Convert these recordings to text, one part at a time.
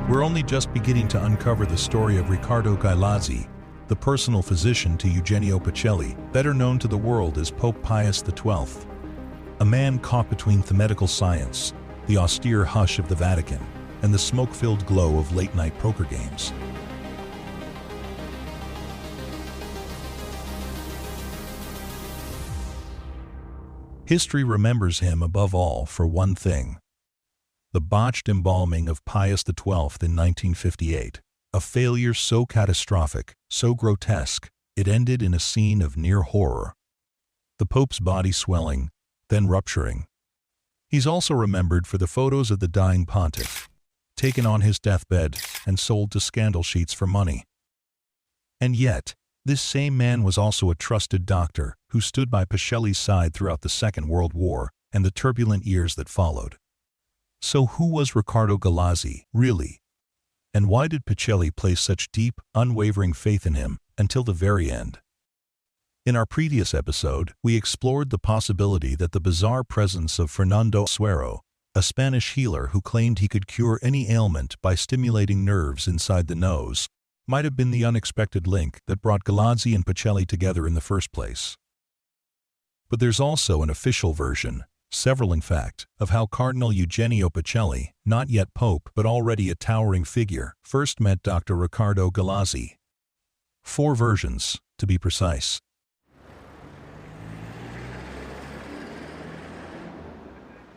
We're only just beginning to uncover the story of Riccardo Gailazzi, the personal physician to Eugenio Pacelli, better known to the world as Pope Pius XII. A man caught between thematical science, the austere hush of the Vatican, and the smoke-filled glow of late-night poker games. History remembers him above all for one thing: the botched embalming of Pius XII in 1958, a failure so catastrophic, so grotesque, it ended in a scene of near horror. The Pope's body swelling, then rupturing. He's also remembered for the photos of the dying pontiff, taken on his deathbed and sold to scandal sheets for money. And yet, this same man was also a trusted doctor who stood by Pacelli's side throughout the Second World War and the turbulent years that followed. So who was Riccardo Gailazzi, really? And why did Pacelli place such deep, unwavering faith in him until the very end? In our previous episode, we explored the possibility that the bizarre presence of Fernando Suero, a Spanish healer who claimed he could cure any ailment by stimulating nerves inside the nose, might have been the unexpected link that brought Gailazzi and Pacelli together in the first place. But there's also an official version, several in fact, of how Cardinal Eugenio Pacelli, not yet Pope but already a towering figure, first met Dr. Riccardo Gailazzi. 4 versions, to be precise.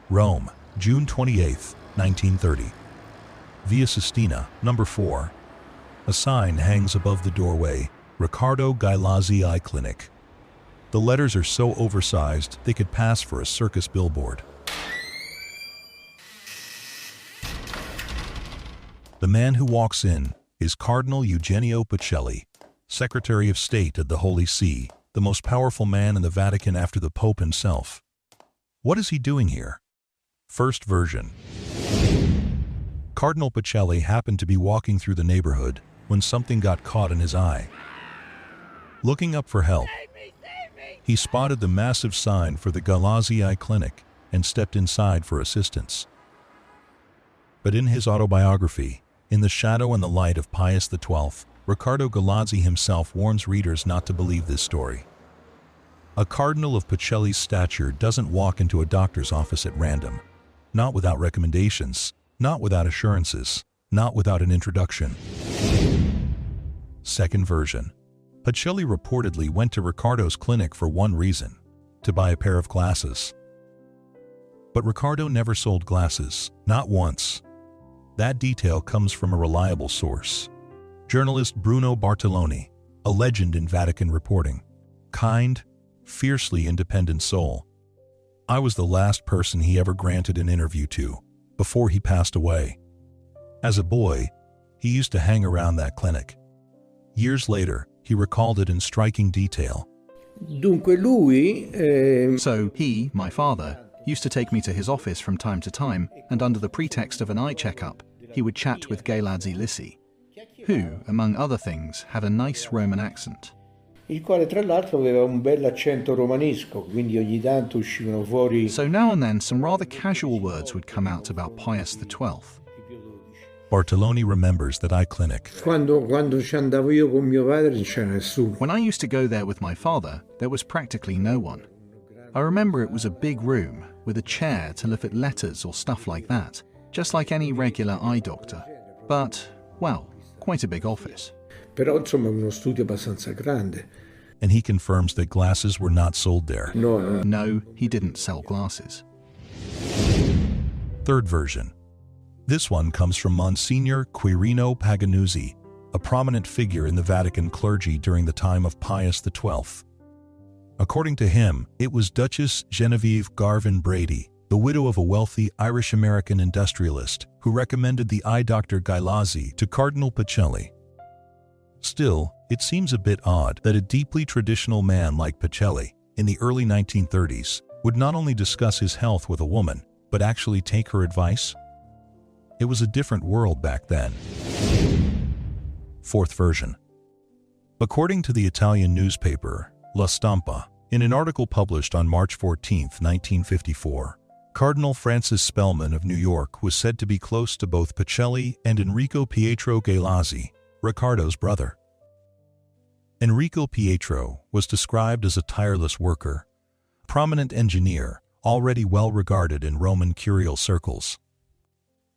Rome, June 28, 1930. Via Sistina, number 4. A sign hangs above the doorway, Riccardo Gailazzi Eye Clinic. The letters are so oversized they could pass for a circus billboard. The man who walks in is Cardinal Eugenio Pacelli, Secretary of State at the Holy See, the most powerful man in the Vatican after the Pope himself. What is he doing here? First version. Cardinal Pacelli happened to be walking through the neighborhood when something got caught in his eye. Looking up for help, he spotted the massive sign for the Gailazzi Eye Clinic and stepped inside for assistance. But in his autobiography, In the Shadow and the Light of Pius XII, Riccardo Gailazzi himself warns readers not to believe this story. A cardinal of Pacelli's stature doesn't walk into a doctor's office at random, not without recommendations, not without assurances, not without an introduction. Second version. Pacelli reportedly went to Riccardo's clinic for one reason: to buy a pair of glasses. But Riccardo never sold glasses, not once. That detail comes from a reliable source. Journalist Bruno Bartoloni, a legend in Vatican reporting. Kind, fiercely independent soul. I was the last person he ever granted an interview to, before he passed away. As a boy, he used to hang around that clinic. Years later, he recalled it in striking detail. So he, my father, used to take me to his office from time to time, and under the pretext of an eye checkup, he would chat with Gailazzi Lissi, who, among other things, had a nice Roman accent. Il quale tra l'altro aveva un bell'accento romanesco, quindi ogni tanto uscivano fuori. So now and then some rather casual words would come out about Pius XII. Bartoloni remembers that eye clinic. Quando ci andavo io con mio padre non c'era nessuno. When I used to go there with my father, there was practically no one. I remember it was a big room with a chair to look at letters or stuff like that, just like any regular eye doctor. But, well, quite a big office. Però insomma uno studio abbastanza grande. And he confirms that glasses were not sold there. No, he didn't sell glasses. Third version. This one comes from Monsignor Quirino Paganuzzi, a prominent figure in the Vatican clergy during the time of Pius XII. According to him, it was Duchess Genevieve Garvin Brady, the widow of a wealthy Irish-American industrialist, who recommended the eye doctor Gailazzi to Cardinal Pacelli. Still, it seems a bit odd that a deeply traditional man like Pacelli, in the early 1930s, would not only discuss his health with a woman, but actually take her advice. It was a different world back then. Fourth version. According to the Italian newspaper La Stampa, in an article published on March 14, 1954, Cardinal Francis Spellman of New York was said to be close to both Pacelli and Enrico Pietro Galazzi, Riccardo's brother. Enrico Pietro was described as a tireless worker, a prominent engineer, already well regarded in Roman curial circles.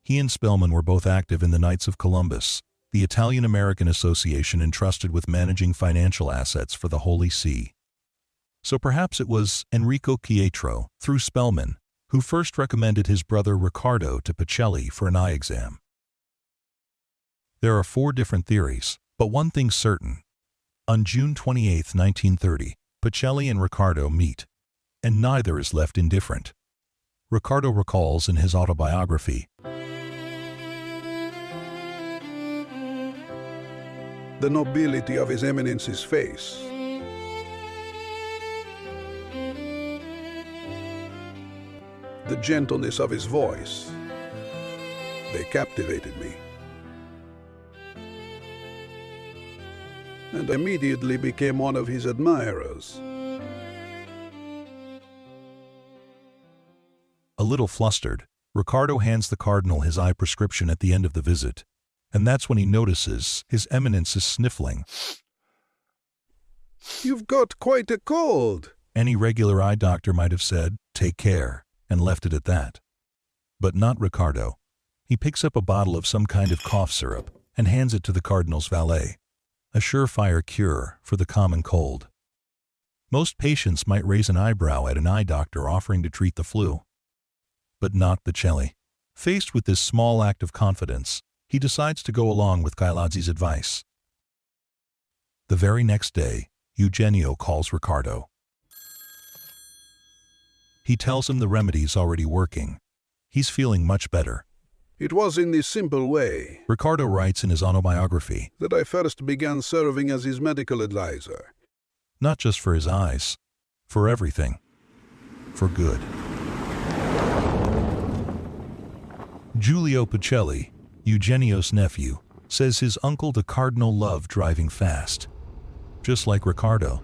He and Spellman were both active in the Knights of Columbus, the Italian-American association entrusted with managing financial assets for the Holy See. So perhaps it was Enrico Pietro, through Spellman, who first recommended his brother Riccardo to Pacelli for an eye exam. There are 4 different theories, but one thing's certain. On June 28, 1930, Pacelli and Riccardo meet, and neither is left indifferent. Riccardo recalls in his autobiography, "The nobility of His Eminence's face, the gentleness of his voice, they captivated me. And I immediately became one of his admirers." A little flustered, Riccardo hands the cardinal his eye prescription at the end of the visit, and that's when he notices His Eminence is sniffling. "You've got quite a cold." Any regular eye doctor might have said, "Take care," and left it at that. But not Riccardo. He picks up a bottle of some kind of cough syrup and hands it to the cardinal's valet, a surefire cure for the common cold. Most patients might raise an eyebrow at an eye doctor offering to treat the flu. But not Pacelli. Faced with this small act of confidence, he decides to go along with Galazzi's advice. The very next day, Eugenio calls Riccardo. He tells him the remedy's already working. He's feeling much better. "It was in this simple way," Riccardo writes in his autobiography, "that I first began serving as his medical advisor." not just for his eyes, for everything, for good. Giulio Pacelli, Eugenio's nephew, says his uncle the cardinal loved driving fast, just like Riccardo.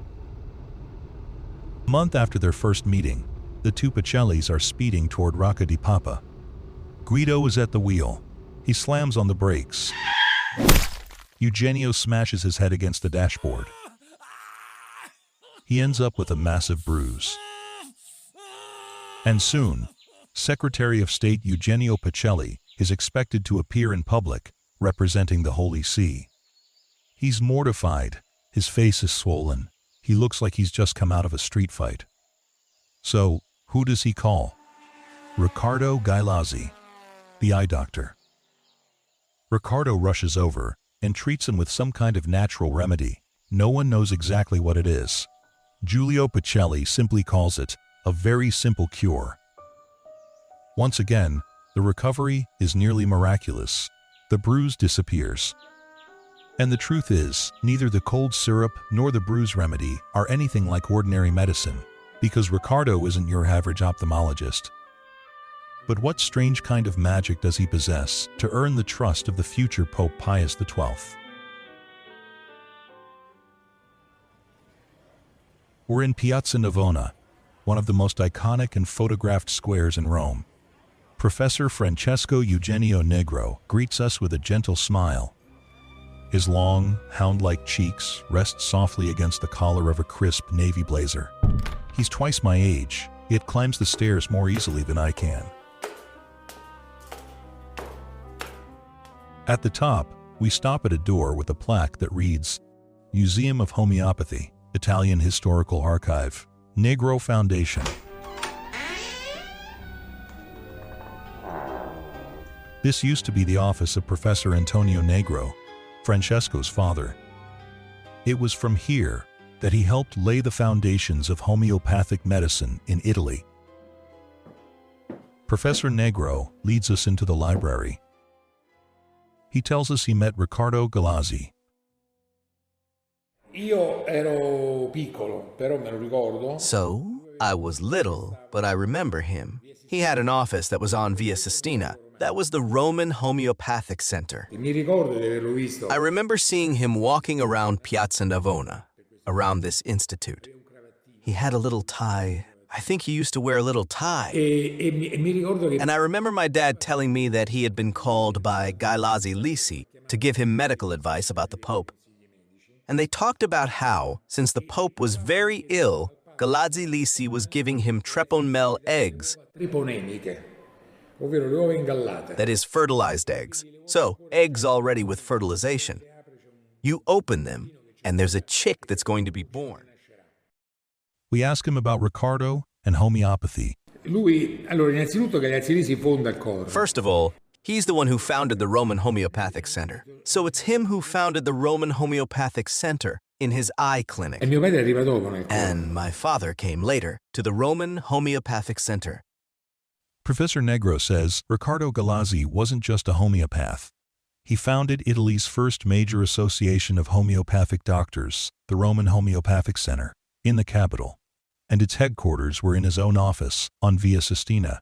A month after their first meeting, the two Pacellis are speeding toward Rocca di Papa. Guido is at the wheel. He slams on the brakes. Eugenio smashes his head against the dashboard. He ends up with a massive bruise. And soon, Secretary of State Eugenio Pacelli is expected to appear in public, representing the Holy See. He's mortified. His face is swollen. He looks like he's just come out of a street fight. So, who does he call? Riccardo Galazzi, the eye doctor. Riccardo rushes over and treats him with some kind of natural remedy. No one knows exactly what it is. Giulio Pacelli simply calls it a very simple cure. Once again, the recovery is nearly miraculous. The bruise disappears. And the truth is, neither the cold syrup nor the bruise remedy are anything like ordinary medicine, because Riccardo isn't your average ophthalmologist. But what strange kind of magic does he possess to earn the trust of the future Pope Pius XII? We're in Piazza Navona, one of the most iconic and photographed squares in Rome. Professor Francesco Eugenio Negro greets us with a gentle smile. His long, hound-like cheeks rest softly against the collar of a crisp navy blazer. He's twice my age, yet climbs the stairs more easily than I can. At the top, we stop at a door with a plaque that reads, Museum of Homeopathy, Italian Historical Archive, Negro Foundation. This used to be the office of Professor Antonio Negro, Francesco's father. It was from here that he helped lay the foundations of homeopathic medicine in Italy. Professor Negro leads us into the library. He tells us he met Riccardo Galazzi. So, I was little, but I remember him. He had an office that was on Via Sistina. That was the Roman Homeopathic Center. I remember seeing him walking around Piazza Navona, around this institute. He had a little tie. I think he used to wear a little tie. E mi ricordo che And I remember my dad telling me that he had been called by Galeazzi Lisi to give him medical advice about the Pope. And they talked about how, since the Pope was very ill, Galeazzi Lisi was giving him treponmel eggs, triponemiche, ovvero le uova ingallate. that is, fertilized eggs. So, eggs already with fertilization. You open them, and there's a chick that's going to be born. We ask him about Riccardo and homeopathy. Allora, innanzitutto Galeazzi Lisi fonda il coro. First of all, he's the one who founded the Roman Homeopathic Center. So it's him who founded the Roman Homeopathic Center in his eye clinic. E mio padre arriva dopo nel coro. And my father came later to the Roman Homeopathic Center. Professor Negro says Riccardo Galeazzi wasn't just a homeopath. He founded Italy's first major association of homeopathic doctors, the Roman Homeopathic Center, in the capital, and its headquarters were in his own office on Via Sistina.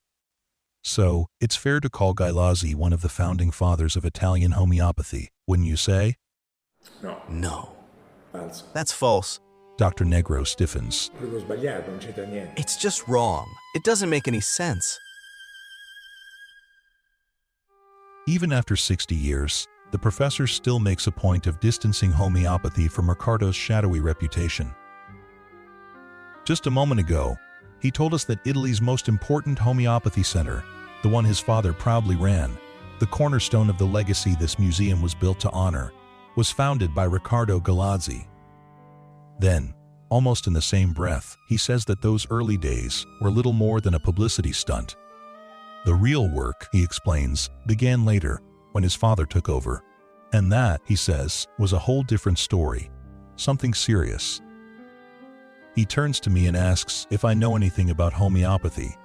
So, it's fair to call Galeazzi one of the founding fathers of Italian homeopathy, wouldn't you say? No, Falso. that's false. Dr. Negro stiffens. Proprio sbagliato, non c'entra niente. It's just wrong. It doesn't make any sense. Even after 60 years, the professor still makes a point of distancing homeopathy from Riccardo's shadowy reputation. Just a moment ago, he told us that Italy's most important homeopathy center, the one his father proudly ran, the cornerstone of the legacy this museum was built to honor, was founded by Riccardo Galeazzi. Then, almost in the same breath, he says that those early days were little more than a publicity stunt. The real work, he explains, began later, when his father took over. And that, he says, was a whole different story. Something serious. He turns to me and asks if I know anything about homeopathy.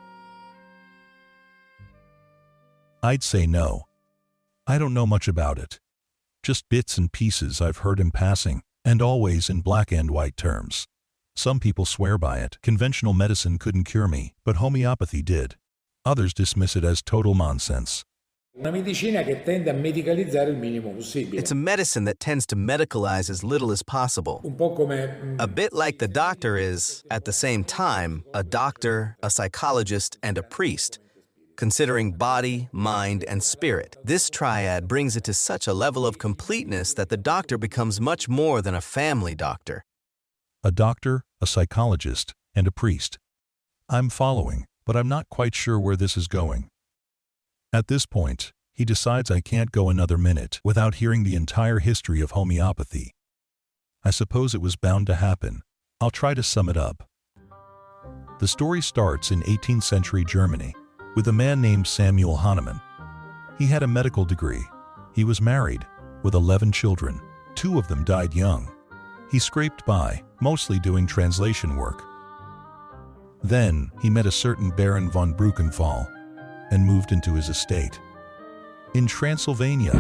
I'd say no. I don't know much about it. Just bits and pieces I've heard in passing, and always in black and white terms. Some people swear by it. Conventional medicine couldn't cure me, but homeopathy did. Others dismiss it as total nonsense. Una medicina che tende a medicalizzare il minimo possibile. It's a medicine that tends to medicalize as little as possible. Un po' come A bit like the doctor is, at the same time, a doctor, a psychologist, and a priest, considering body, mind, and spirit. This triad brings it to such a level of completeness that the doctor becomes much more than a family doctor. A doctor, a psychologist, and a priest. I'm following, but I'm not quite sure where this is going. At this point, he decides I can't go another minute without hearing the entire history of homeopathy. I suppose it was bound to happen. I'll try to sum it up. The story starts in 18th century Germany with a man named Samuel Hahnemann. He had a medical degree. He was married, with 11 children. 2 of them died young. He scraped by, mostly doing translation work. Then he met a certain Baron von Brukenthal and moved into his estate. In Transylvania,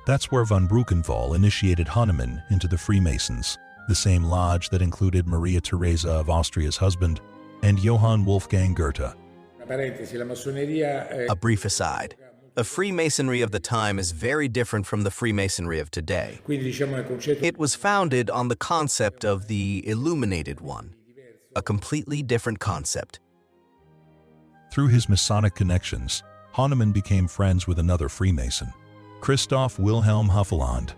that's where von Brukenthal initiated Hahnemann into the Freemasons, the same lodge that included Maria Theresa of Austria's husband and Johann Wolfgang Goethe. una parentesi, la massoneria A brief aside. The Freemasonry of the time is very different from the Freemasonry of today. quindi diciamo il concetto It was founded on the concept of the Illuminated One, a completely different concept. Through his Masonic connections, Hahnemann became friends with another Freemason, Christoph Wilhelm Hufeland.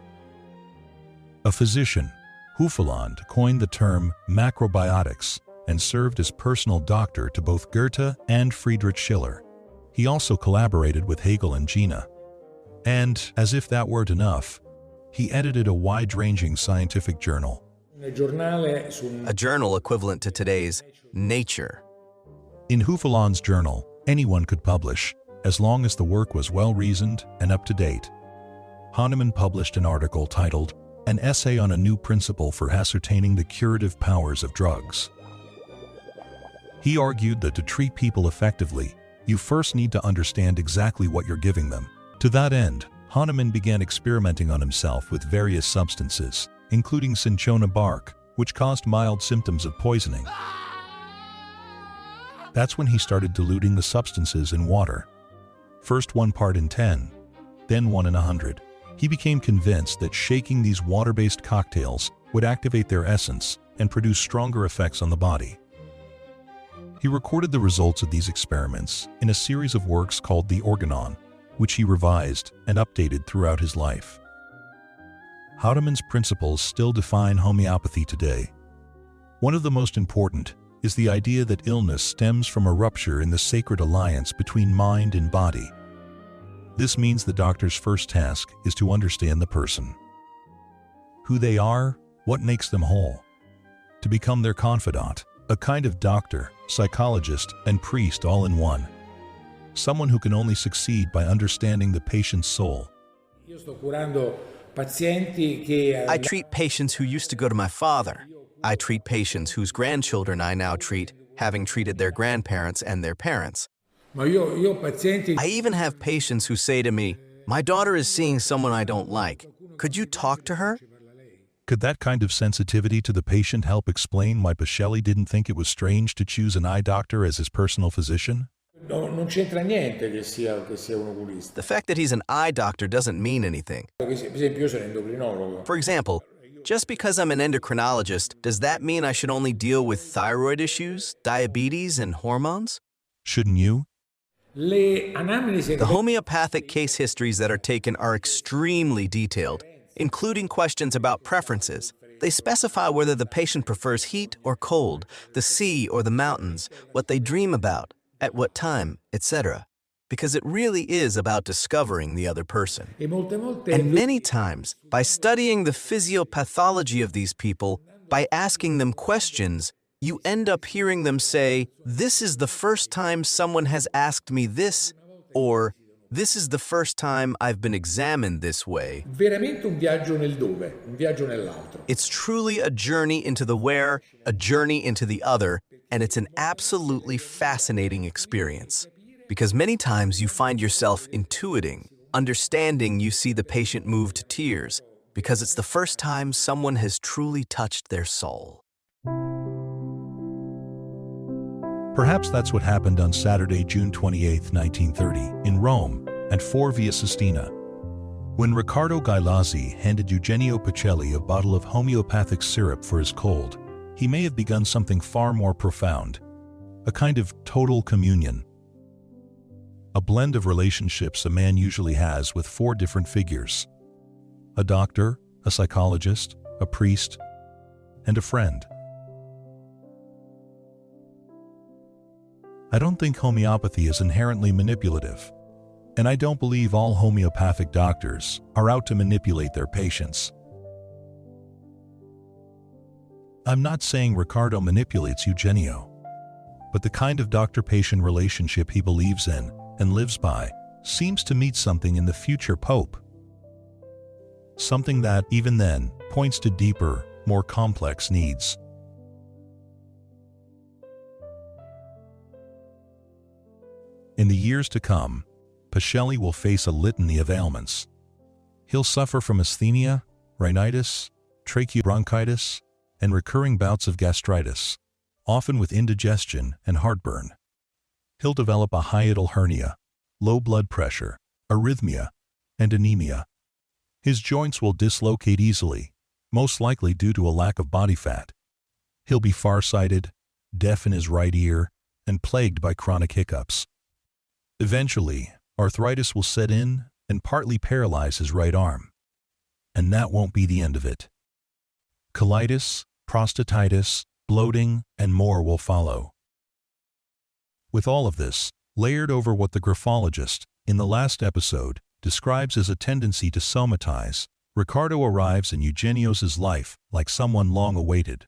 A physician, Hufeland coined the term macrobiotics and served as personal doctor to both Goethe and Friedrich Schiller. He also collaborated with Hegel and Jena. And, as if that weren't enough, he edited a wide-ranging scientific journal. un giornale su A journal equivalent to today's Nature. In Hufeland's journal, anyone could publish, as long as the work was well-reasoned and up-to-date. Hahnemann published an article titled, "An Essay on a New Principle for Ascertaining the Curative Powers of Drugs." He argued that to treat people effectively, you first need to understand exactly what you're giving them. To that end, Hahnemann began experimenting on himself with various substances, including cinchona bark, which caused mild symptoms of poisoning. That's when he started diluting the substances in water. First 1 part in 10, then 1 in 100. He became convinced that shaking these water-based cocktails would activate their essence and produce stronger effects on the body. He recorded the results of these experiments in a series of works called the Organon, which he revised and updated throughout his life. Haudemann's principles still define homeopathy today. One of the most important is the idea that illness stems from a rupture in the sacred alliance between mind and body. This means the doctor's first task is to understand the person, who they are, what makes them whole, to become their confidant, a kind of doctor, psychologist, and priest all in one. Someone who can only succeed by understanding the patient's soul. I treat patients who used to go to my father. I treat patients whose grandchildren I now treat, having treated their grandparents and their parents. I even have patients who say to me, "My daughter is seeing someone I don't like. Could you talk to her?" Could that kind of sensitivity to the patient help explain why Pacelli didn't think it was strange to choose an eye doctor as his personal physician? Non c'entra niente che sia un oculista. The fact that he's an eye doctor doesn't mean anything. Per esempio, io sono endocrinologo. For example, just because I'm an endocrinologist, does that mean I should only deal with thyroid issues, diabetes, and hormones? Shouldn't you? The homeopathic case histories that are taken are extremely detailed, including questions about preferences. They specify whether the patient prefers heat or cold, the sea or the mountains, what they dream about, at what time, etc. Because it really is about discovering the other person. And many times, by studying the physiopathology of these people, by asking them questions, you end up hearing them say, "This is the first time someone has asked me this," or "This is the first time I've been examined this way." Veramente un viaggio nel dove, un viaggio nell'altro. It's truly a journey into the where, a journey into the other, and it's an absolutely fascinating experience. Because many times you find yourself intuiting, understanding you see the patient move to tears, because it's the first time someone has truly touched their soul. Perhaps that's what happened on Saturday, June 28, 1930, in Rome, at 4 Via Sistina. When Riccardo Gailazzi handed Eugenio Pacelli a bottle of homeopathic syrup for his cold, he may have begun something far more profound, a kind of total communion. A blend of relationships a man usually has with 4 different figures: a doctor, a psychologist, a priest, and a friend. I don't think homeopathy is inherently manipulative, and I don't believe all homeopathic doctors are out to manipulate their patients. I'm not saying Riccardo manipulates Eugenio, but the kind of doctor-patient relationship he believes in and lives by seems to meet something in the future Pope. Something that, even then, points to deeper, more complex needs. In the years to come, Pacelli will face a litany of ailments. He'll suffer from asthenia, rhinitis, tracheobronchitis, and recurring bouts of gastritis, often with indigestion and heartburn. He'll develop a hiatal hernia, low blood pressure, arrhythmia, and anemia. His joints will dislocate easily, most likely due to a lack of body fat. He'll be farsighted, deaf in his right ear, and plagued by chronic hiccups. Eventually, arthritis will set in and partly paralyze his right arm. And that won't be the end of it. Colitis, prostatitis, bloating, and more will follow. With all of this, layered over what the graphologist, in the last episode, describes as a tendency to somatize, Riccardo arrives in Eugenio's life like someone long awaited.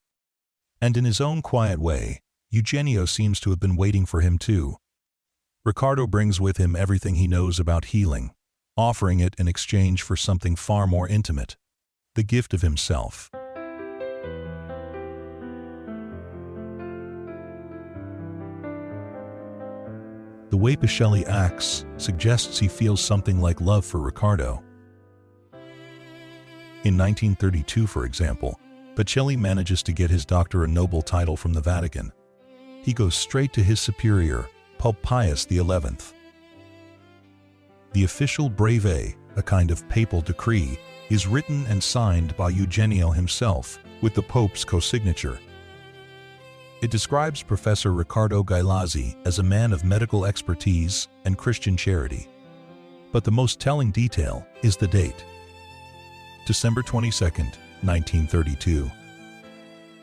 And in his own quiet way, Eugenio seems to have been waiting for him too. Riccardo brings with him everything he knows about healing, offering it in exchange for something far more intimate, the gift of himself. The way Pacelli acts suggests he feels something like love for Riccardo. In 1932, for example, Pacelli manages to get his doctor a noble title from the Vatican. He goes straight to his superior, Pope Pius XI. The official brevet a kind of papal decree, is written and signed by Eugenio himself, with the Pope's co-signature. It describes Professor Riccardo Gailazzi as a man of medical expertise and Christian charity. But the most telling detail is the date. December 22nd, 1932.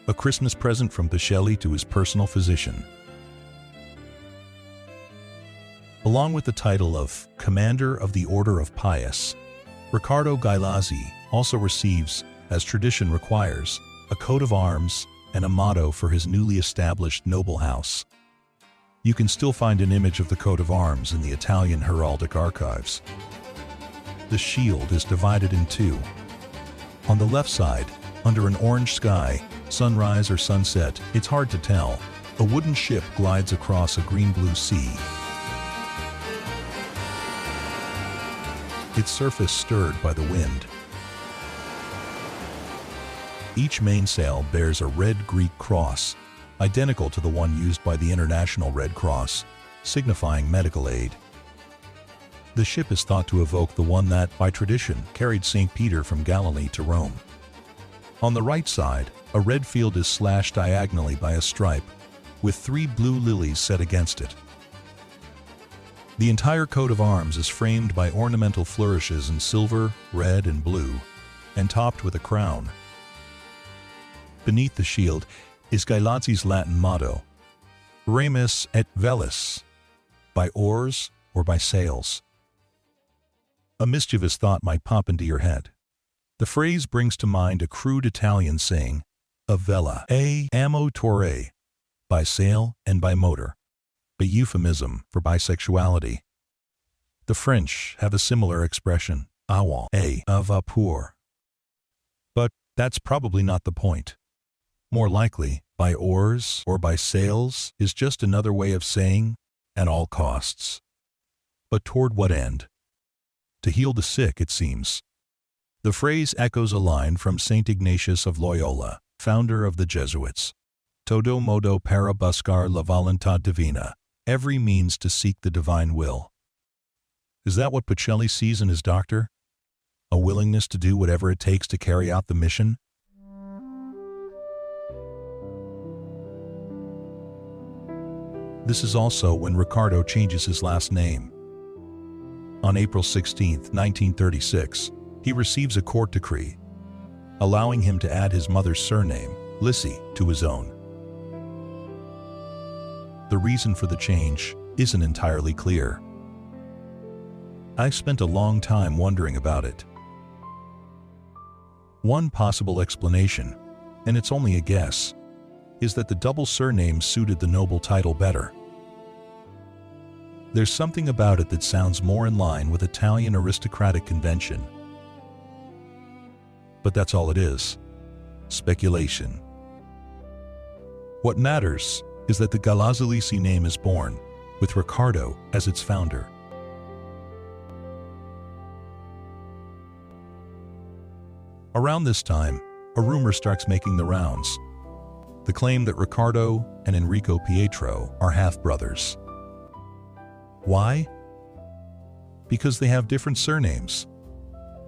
A Christmas present from Pacelli to his personal physician. Along with the title of Commander of the Order of Pius, Riccardo Gailazzi also receives, as tradition requires, a coat of arms and a motto for his newly established noble house. You can still find an image of the coat of arms in the Italian heraldic archives. The shield is divided in two. On the left side, under an orange sky, sunrise or sunset, it's hard to tell, a wooden ship glides across a green-blue sea. Its surface stirred by the wind. Each mainsail bears a red Greek cross, identical to the one used by the International Red Cross, signifying medical aid. The ship is thought to evoke the one that, by tradition, carried St. Peter from Galilee to Rome. On the right side, a red field is slashed diagonally by a stripe, with 3 blue lilies set against it. The entire coat of arms is framed by ornamental flourishes in silver, red, and blue, and topped with a crown. Beneath the shield is Gailazzi's Latin motto, Remus et Velis, by oars or by sails. A mischievous thought might pop into your head. The phrase brings to mind a crude Italian saying, a vela, a motore, by sail and by motor, a euphemism for bisexuality. The French have a similar expression, avoir a vapeur. But that's probably not the point. More likely, by oars or by sails is just another way of saying, at all costs. But toward what end? To heal the sick, it seems. The phrase echoes a line from St. Ignatius of Loyola, founder of the Jesuits. Todo modo para buscar la voluntad divina, every means to seek the divine will. Is that what Pacelli sees in his doctor? A willingness to do whatever it takes to carry out the mission? This is also when Riccardo changes his last name. On April 16, 1936, he receives a court decree, allowing him to add his mother's surname, Lissi, to his own. The reason for the change isn't entirely clear. I spent a long time wondering about it. One possible explanation, and it's only a guess, is that the double surname suited the noble title better. There's something about it that sounds more in line with Italian aristocratic convention. But that's all it is. Speculation. What matters is that the Gailazzi name is born, with Riccardo as its founder. Around this time, a rumor starts making the rounds. The claim that Riccardo and Enrico Pietro are half-brothers. Why? Because they have different surnames.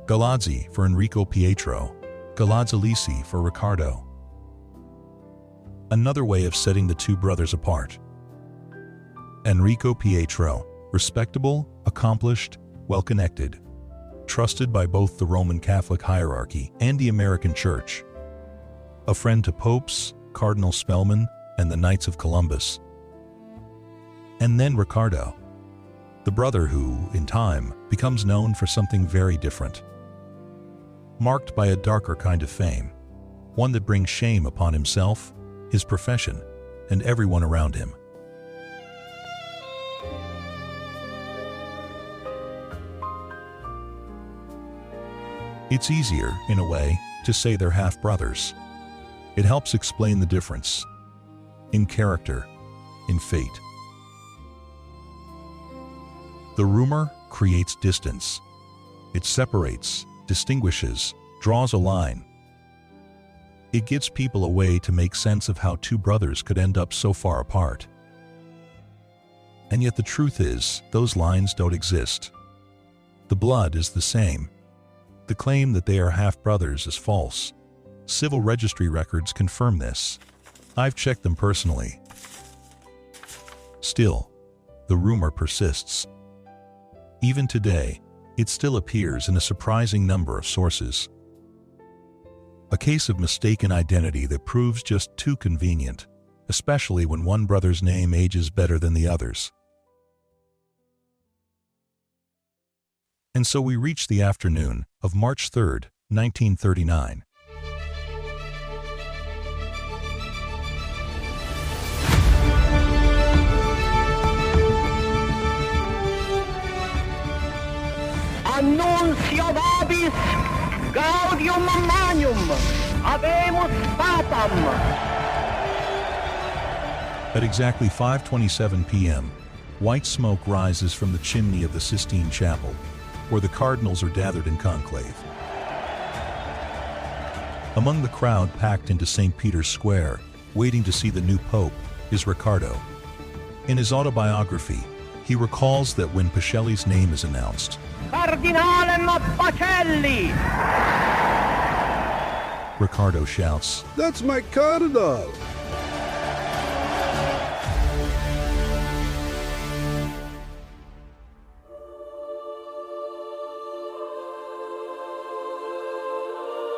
Gailazzi for Enrico Pietro, Gailazzi for Riccardo. Another way of setting the two brothers apart. Enrico Pietro, respectable, accomplished, well-connected, trusted by both the Roman Catholic hierarchy and the American Church. A friend to popes, Cardinal Spellman, and the Knights of Columbus. And then Riccardo, the brother who, in time, becomes known for something very different. Marked by a darker kind of fame, one that brings shame upon himself, his profession, and everyone around him. It's easier, in a way, to say they're half-brothers. It helps explain the difference in character, in fate. The rumor creates distance. It separates, distinguishes, draws a line. It gives people a way to make sense of how two brothers could end up so far apart. And yet the truth is, those lines don't exist. The blood is the same. The claim that they are half-brothers is false. Civil registry records confirm this. I've checked them personally. Still, the rumor persists. Even today, it still appears in a surprising number of sources. A case of mistaken identity that proves just too convenient, especially when one brother's name ages better than the other's. And so we reach the afternoon of March 3rd, 1939. Annuncio vobis gaudium magnum habemus patam. At exactly 5:27 p.m., white smoke rises from the chimney of the Sistine Chapel, where the cardinals are gathered in conclave. Among the crowd packed into St. Peter's Square, waiting to see the new pope, is Riccardo. In his autobiography, he recalls that when Pacelli's name is announced, Cardinalem Pacelli! Riccardo shouts, That's my cardinal!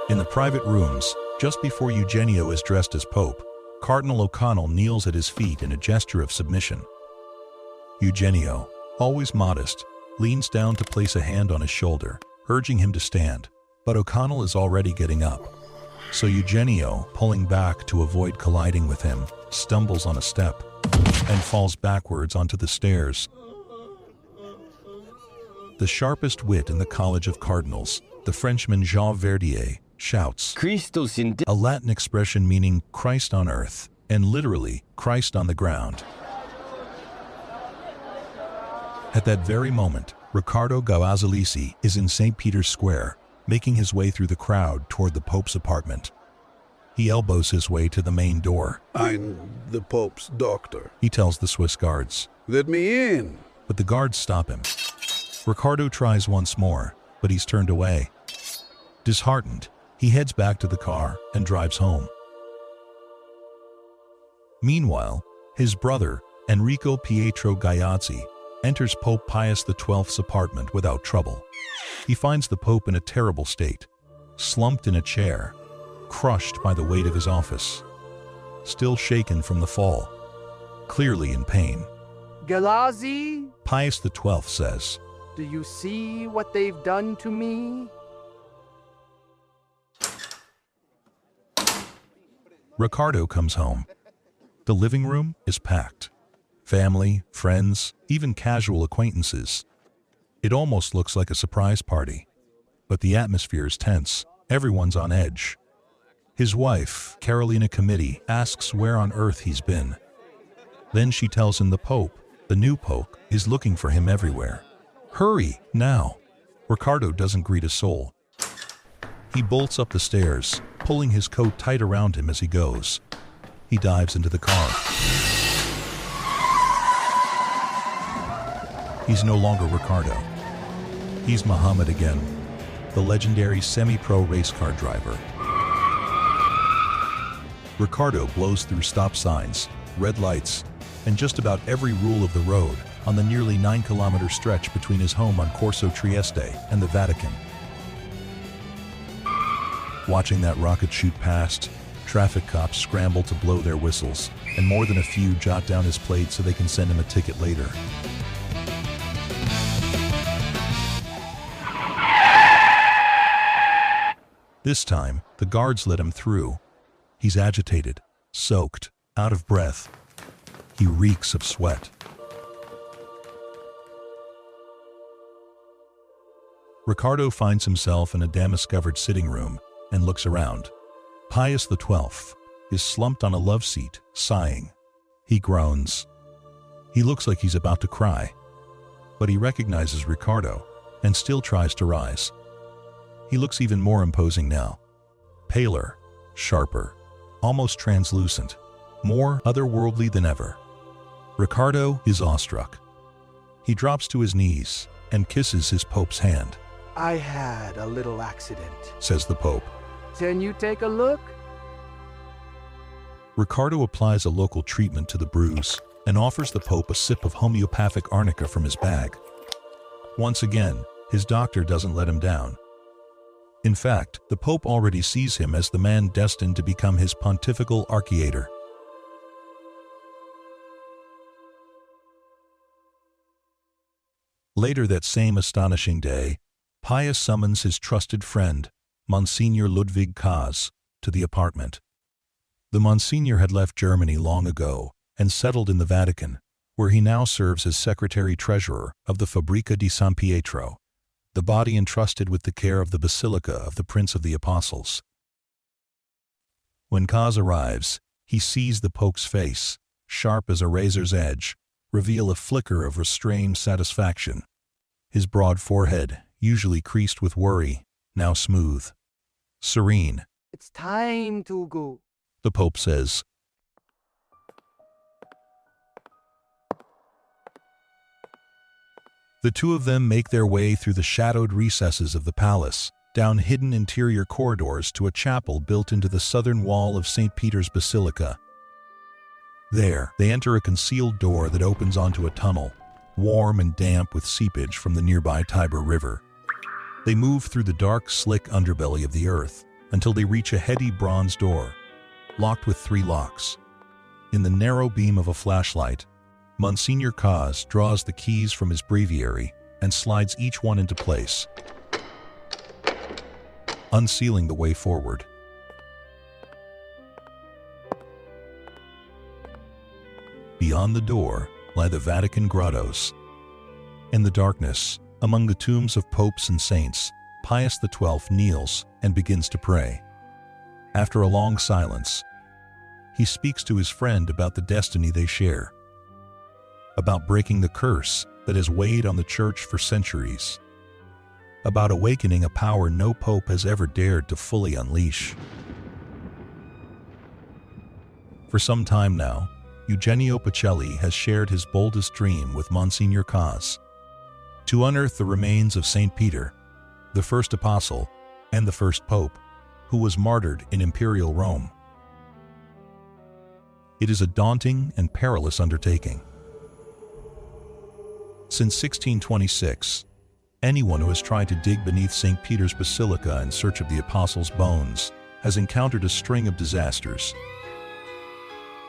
In the private rooms, just before Eugenio is dressed as Pope, Cardinal O'Connell kneels at his feet in a gesture of submission. Eugenio, always modest, leans down to place a hand on his shoulder, urging him to stand, but O'Connell is already getting up. So Eugenio, pulling back to avoid colliding with him, stumbles on a step and falls backwards onto the stairs. The sharpest wit in the College of Cardinals, the Frenchman Jean Verdier, shouts, Christus in a Latin expression meaning Christ on earth, and literally Christ on the ground. At that very moment, Riccardo Gauazzalisi is in St. Peter's Square, making his way through the crowd toward the Pope's apartment. He elbows his way to the main door. I'm the Pope's doctor. He tells the Swiss guards. Let me in. But the guards stop him. Riccardo tries once more, but he's turned away. Disheartened, he heads back to the car and drives home. Meanwhile, his brother, Enrico Pietro Gaiazzi, enters Pope Pius XII's apartment without trouble. He finds the Pope in a terrible state, slumped in a chair, crushed by the weight of his office, still shaken from the fall, clearly in pain. Gaiazzi, Pius XII says, do you see what they've done to me? Riccardo comes home. The living room is packed. Family, friends, even casual acquaintances. It almost looks like a surprise party. But the atmosphere is tense. Everyone's on edge. His wife, Carolina Committee, asks where on earth he's been. Then she tells him the Pope, the new Pope, is looking for him everywhere. Hurry, now! Riccardo doesn't greet a soul. He bolts up the stairs, pulling his coat tight around him as he goes. He dives into the car. He's no longer Riccardo. He's Muhammad again, the legendary semi-pro race car driver. Riccardo blows through stop signs, red lights, and just about every rule of the road on the nearly 9-kilometer stretch between his home on Corso Trieste and the Vatican. Watching that rocket shoot past, traffic cops scramble to blow their whistles, and more than a few jot down his plate so they can send him a ticket later. This time, the guards let him through. He's agitated, soaked, out of breath. He reeks of sweat. Riccardo finds himself in a damask-covered sitting room and looks around. Pius XII is slumped on a love seat, sighing. He groans. He looks like he's about to cry, but he recognizes Riccardo and still tries to rise. He looks even more imposing now. Paler, sharper, almost translucent, more otherworldly than ever. Riccardo is awestruck. He drops to his knees, and kisses his Pope's hand. I had a little accident. Says the Pope. Can you take a look? Ricardo applies a local treatment to the bruise and offers the Pope a sip of homeopathic arnica from his bag. Once again, his doctor doesn't let him down. In fact, the Pope already sees him as the man destined to become his pontifical archiator. Later that same astonishing day, Pius summons his trusted friend, Monsignor Ludwig Kaas, to the apartment. The Monsignor had left Germany long ago and settled in the Vatican, where he now serves as secretary-treasurer of the Fabbrica di San Pietro, the body entrusted with the care of the Basilica of the Prince of the Apostles. When Kaas arrives, he sees the Pope's face, sharp as a razor's edge, reveal a flicker of restrained satisfaction. His broad forehead, usually creased with worry, now smooth. Serene. It's time to go. The Pope says. The two of them make their way through the shadowed recesses of the palace, down hidden interior corridors to a chapel built into the southern wall of St. Peter's Basilica. There, they enter a concealed door that opens onto a tunnel, warm and damp with seepage from the nearby Tiber River. They move through the dark, slick underbelly of the earth until they reach a heady bronze door, locked with 3 locks. In the narrow beam of a flashlight, Monsignor Kaas draws the keys from his breviary and slides each one into place, unsealing the way forward. Beyond the door lie the Vatican grottos. In the darkness, among the tombs of popes and saints, Pius XII kneels and begins to pray. After a long silence, he speaks to his friend about the destiny they share, about breaking the curse that has weighed on the Church for centuries, about awakening a power no pope has ever dared to fully unleash. For some time now, Eugenio Pacelli has shared his boldest dream with Monsignor Kaas: to unearth the remains of St. Peter, the first apostle and the first pope, who was martyred in imperial Rome. It is a daunting and perilous undertaking. Since 1626, anyone who has tried to dig beneath St. Peter's Basilica in search of the apostles' bones has encountered a string of disasters.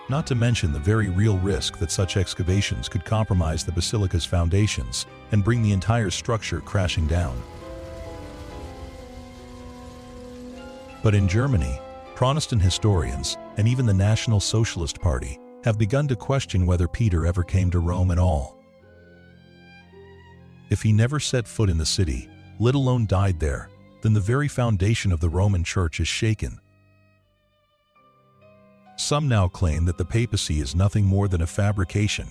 Not to mention the very real risk that such excavations could compromise the basilica's foundations and bring the entire structure crashing down. But in Germany, Protestant historians and even the National Socialist Party have begun to question whether Peter ever came to Rome at all. If he never set foot in the city, let alone died there, then the very foundation of the Roman Church is shaken. Some now claim that the papacy is nothing more than a fabrication.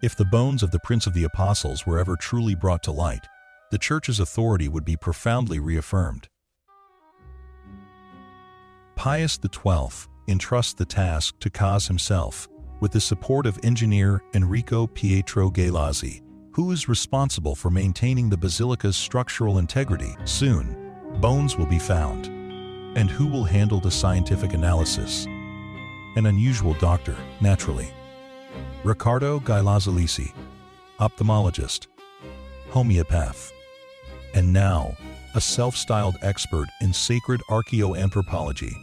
If the bones of the Prince of the Apostles were ever truly brought to light, the Church's authority would be profoundly reaffirmed. Pius XII entrusts the task to Kaas himself, with the support of engineer Enrico Pietro Galeazzi, who is responsible for maintaining the basilica's structural integrity. Soon, bones will be found. And who will handle the scientific analysis? An unusual doctor, naturally. Riccardo Galeazzi, ophthalmologist, homeopath, and now a self-styled expert in sacred archaeoanthropology.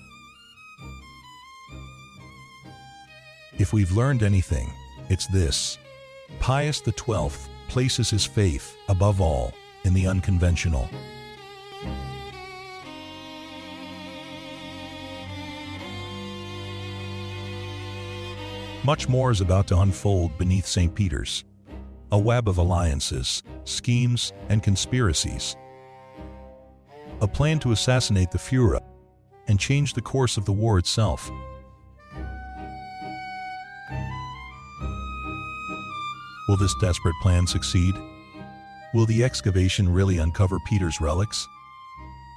If we've learned anything, it's this: Pius XII places his faith, above all, in the unconventional. Much more is about to unfold beneath St. Peter's. A web of alliances, schemes, and conspiracies. A plan to assassinate the Führer and change the course of the war itself. Will this desperate plan succeed? Will the excavation really uncover Peter's relics,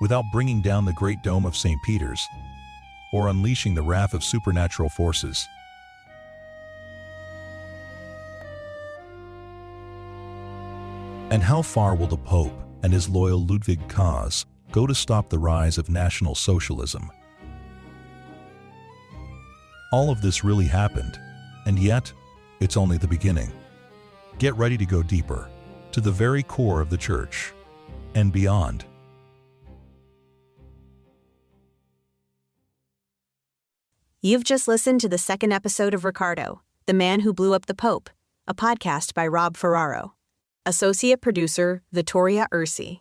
without bringing down the Great Dome of St. Peter's, or unleashing the wrath of supernatural forces? And how far will the Pope and his loyal Ludwig Kaas go to stop the rise of National Socialism? All of this really happened, and yet, it's only the beginning. Get ready to go deeper, to the very core of the Church, and beyond. You've just listened to the second episode of Ricardo, The Man Who Blew Up the Pope, a podcast by Rob Ferraro. Associate producer, Vittoria Ursi.